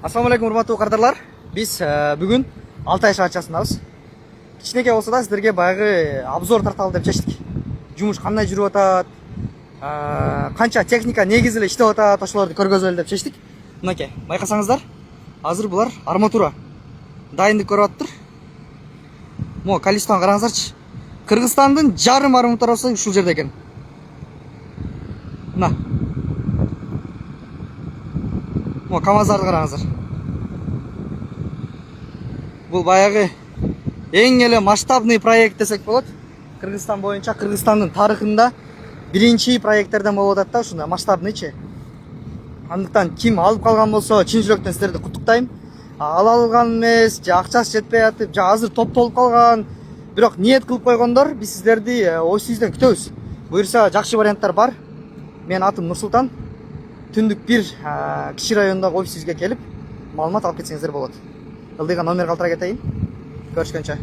Ассалаумалейкум, урматтуу кардарлар. Биз бүгүн Алтай шаарчасындабыз. Кичинекей болсо да сиздерге баягы обзор тарталы деп чечтик. Жумуш кандай жүрүп атат, канча техника негизи эле иштеп атат, ошолорду көргөзөлү деп чечтик. Мынакей, байкасаңыздар, азыр булар арматура дайындык көрүп атыптыр. Могу количествону караңыздарчы. Кыргызстандын жарым арматурасы ушул жерде экен. Мына. Могу КамАЗдарды караңыздар. Бул баягы эң эле масштабный проект десек болот. Кыргызстан боюнча, Кыргызстандын тарыхында биринчи проекттерден болуп атат да, ушундай масштабныйчы. Андыктан ким алып калган болсо, чын жүрөктөн сиздерди куттуктайм. Ала алган эмес, же акчасы жетпей атып, же азыр топтолуп калган, бирок ниет кылып койгондор, биз сиздерди офисибизден күтөбүз. Буюрса жакшы варианттар бар. Менин атым Нурсултан. Түндүк 1 кичи райондогу офисибизге келип, маалымат алып кетсеңиздер болот. Ылдыйга номер калтыра кетейин. Көрүшкөнчө.